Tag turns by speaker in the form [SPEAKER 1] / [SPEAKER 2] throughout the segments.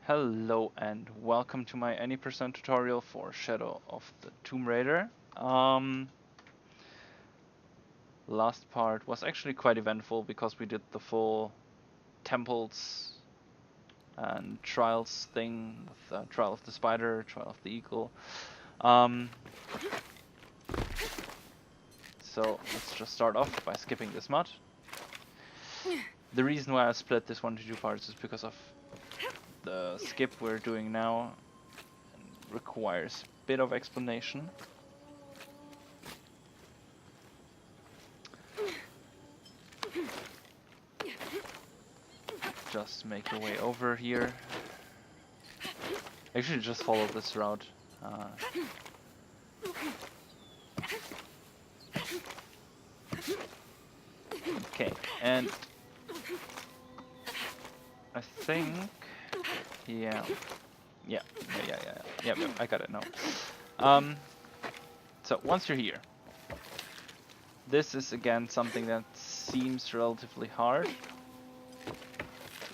[SPEAKER 1] Hello and welcome to my Any Percent tutorial for Shadow of the Tomb Raider. Last part was actually quite eventful because we did the full temples and trials thing with Trial of the Spider, Trial of the Eagle. So let's just start off by skipping this mod. The reason why I split this one into two parts is because of the skip we're doing now requires a bit of explanation. Just make your way over here. Actually, just follow this route. Okay, and I think, yeah, I got it now. So once you're here, this is again something that seems relatively hard.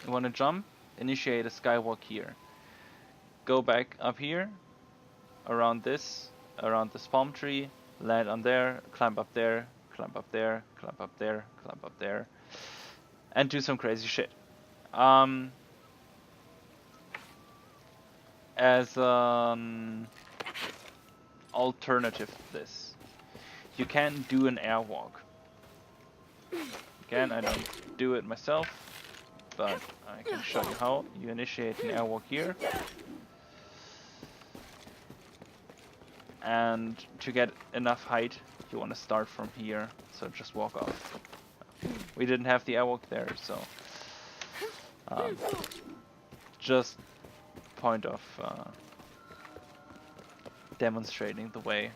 [SPEAKER 1] You want to jump, initiate a skywalk here. Go back up here, around this palm tree, land on there, climb up there, climb up there, climb up there, climb up there, and do some crazy shit. As an alternative to this, you can do an airwalk. Again, I don't do it myself, but I can show you how. You initiate an airwalk here, and to get enough height, you want to start from here, so just walk off. We didn't have the airwalk there, so just point of demonstrating the way.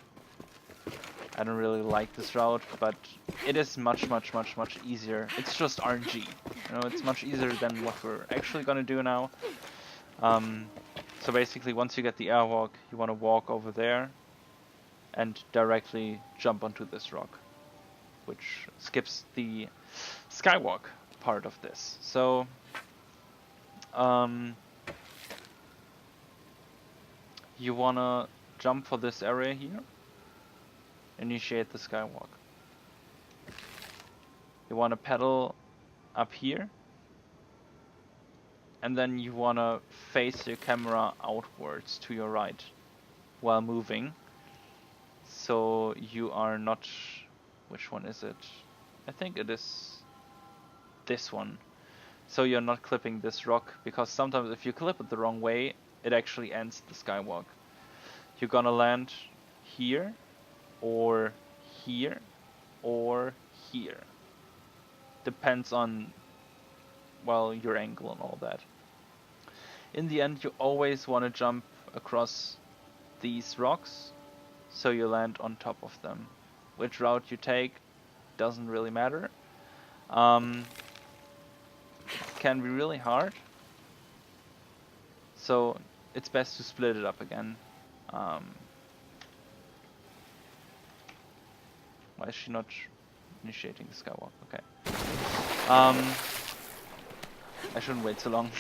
[SPEAKER 1] I don't really like this route, but it is much easier. It's just RNG, you know. It's much easier than what we're actually gonna do now. So basically, once you get the airwalk, you want to walk over there and directly jump onto this rock, which skips the skywalk part of this. So you wanna jump for this area here, initiate the skywalk. You wanna pedal up here, and then you wanna face your camera outwards to your right while moving, so you are not, which one is it? I think it is this one. So you're not clipping this rock, because sometimes if you clip it the wrong way, it actually ends the skywalk. You're gonna land here, or here, or here. Depends on, well, your angle and all that. In the end, you always want to jump across these rocks, so you land on top of them. Which route you take doesn't really matter. It can be really hard, so it's best to split it up again. Why is she not initiating the skywalk? Okay. I shouldn't wait so long.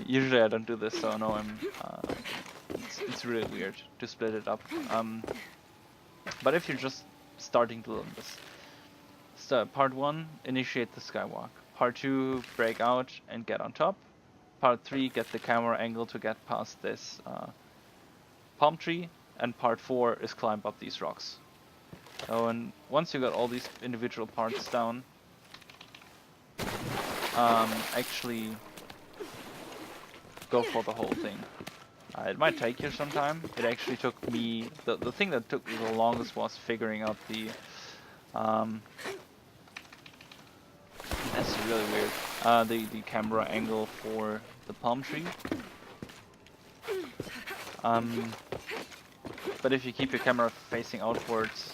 [SPEAKER 1] Usually I don't do this, so no, it's really weird to split it up. But if you're just starting to learn this, so part 1, initiate the skywalk. Part 2, break out and get on top. Part 3, get the camera angle to get past this palm tree. And part 4 is climb up these rocks. Oh, and once you got all these individual parts down, actually go for the whole thing. It might take you some time. It actually took me, the thing that took me the longest was figuring out the, that's really weird, the camera angle for the palm tree. But if you keep your camera facing outwards,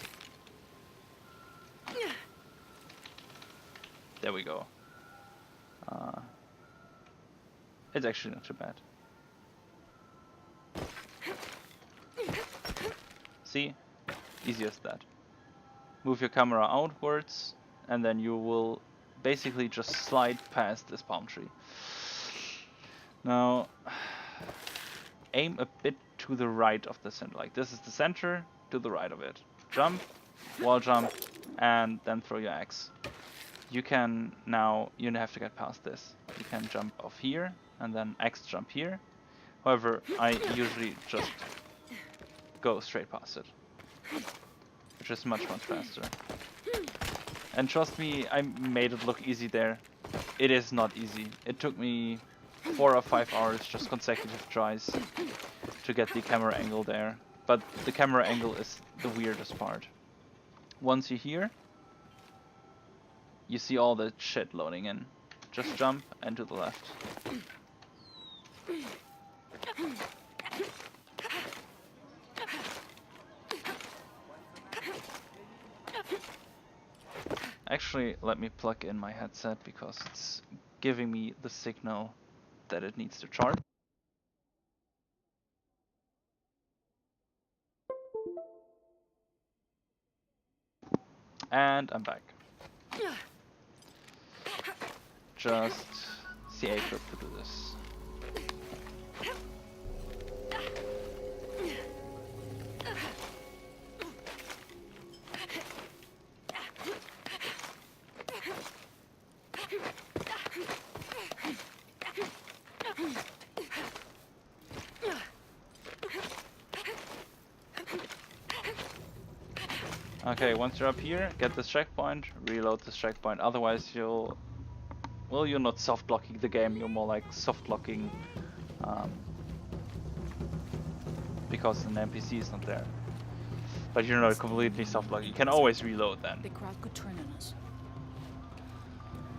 [SPEAKER 1] there we go. It's actually not too bad. See? Easy as that. Move your camera outwards, and then you will basically just slide past this palm tree. Now, aim a bit to the right of the center. Like this is the center, to the right of it. Jump, wall jump, and then throw your axe. You can now, you don't have to get past this. You can jump off here, and then axe jump here. However, I usually just go straight past it, which is much faster. And trust me, I made it look easy there. It is not easy. It took me 4 or 5 hours, just consecutive tries, to get the camera angle there. But the camera angle is the weirdest part. Once you're here, you see all the shit loading in. Just jump and to the left. Actually, let me plug in my headset because it's giving me the signal that it needs to charge. And I'm back. Just CA flip to do this. Okay, once you're up here, get this checkpoint, reload this checkpoint, otherwise you'll you're not soft locking the game, you're more like soft locking because an NPC is not there. But you're not completely soft locking, you can always reload then.
[SPEAKER 2] The crowd could turn on us.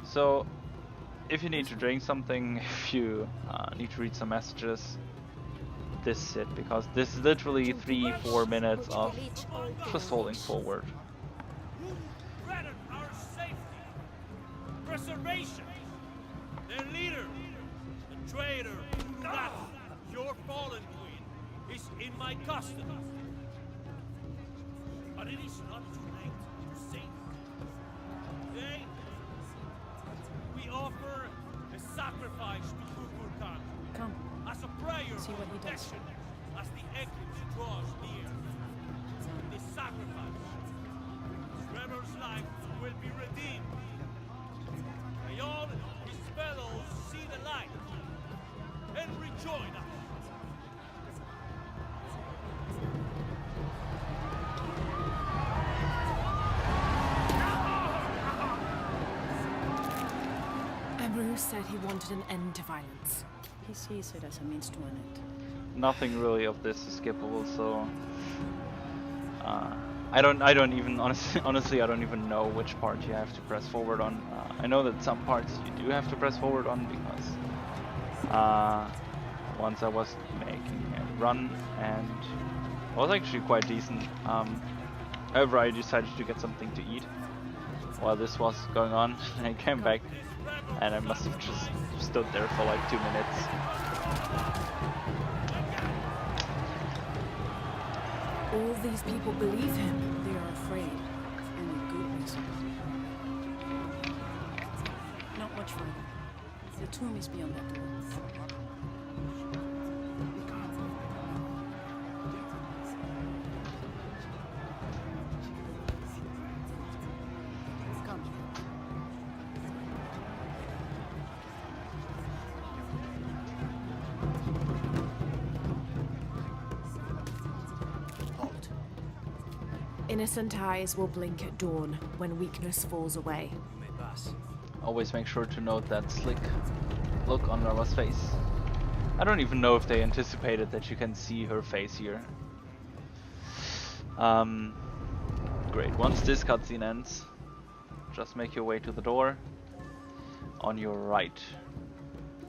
[SPEAKER 1] So, if you need to drink something, if you need to read some messages, this is it, because this is literally 3-4 minutes of just holding forward.
[SPEAKER 3] Who threatened our safety, preservation? Their leader, the traitor, that your fallen queen, is in my custody. But it is not too late to save her. Today, we offer a sacrifice to Kukulkan.
[SPEAKER 2] Come.
[SPEAKER 3] As a prayer
[SPEAKER 2] See what he does.
[SPEAKER 3] protection, as the eclipse draws near. In this sacrifice, Trevor's life will be redeemed. May all his fellows see the light and rejoin us.
[SPEAKER 2] Emperor said he wanted an end to violence. He sees it as a means to an end.
[SPEAKER 1] Nothing really of this is skippable, so I don't even honestly I don't even know which part you have to press forward on. I know that some parts you do have to press forward on because once I was making a run and it was actually quite decent. However, I decided to get something to eat while this was going on. I came back and I must have just stood there for like 2 minutes.
[SPEAKER 2] All these people believe him. They are afraid. And with good reason. Not much further. The tomb is beyond that door. Come. Halt. Innocent eyes will blink at dawn when weakness falls away.
[SPEAKER 3] You may pass.
[SPEAKER 1] Always make sure to note that slick look on Rava's face. I don't even know if they anticipated that you can see her face here. Great, once this cutscene ends, just make your way to the door on your right.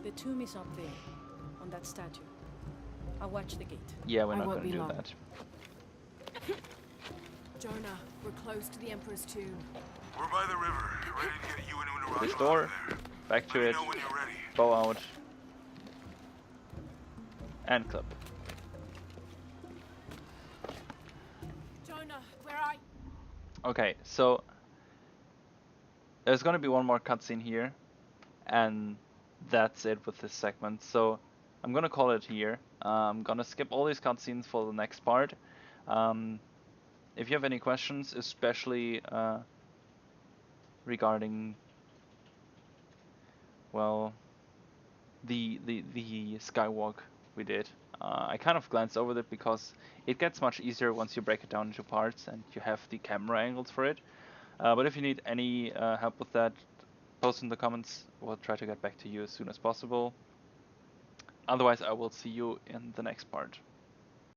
[SPEAKER 2] The tomb is up there, on that statue. I'll watch the gate.
[SPEAKER 1] Yeah, we're
[SPEAKER 2] I
[SPEAKER 1] not
[SPEAKER 2] won't
[SPEAKER 1] gonna
[SPEAKER 2] be
[SPEAKER 1] do
[SPEAKER 2] long.
[SPEAKER 1] that.
[SPEAKER 2] Jonah, we're close to the Emperor's tomb.
[SPEAKER 4] We're by the river, ready to get you into
[SPEAKER 1] This
[SPEAKER 4] Urartu
[SPEAKER 1] door,
[SPEAKER 4] out there.
[SPEAKER 1] back to
[SPEAKER 4] Let me
[SPEAKER 1] it,
[SPEAKER 4] know when you're ready.
[SPEAKER 1] bow out, and clip.
[SPEAKER 2] Jonah, where are you?
[SPEAKER 1] Okay, so there's gonna be one more cutscene here, and that's it with this segment. So I'm gonna call it here. I'm gonna skip all these cutscenes for the next part. If you have any questions, especially regarding, well, the skywalk we did, I kind of glanced over it because it gets much easier once you break it down into parts and you have the camera angles for it. But if you need any help with that, post in the comments. We'll try to get back to you as soon as possible. Otherwise, I will see you in the next part.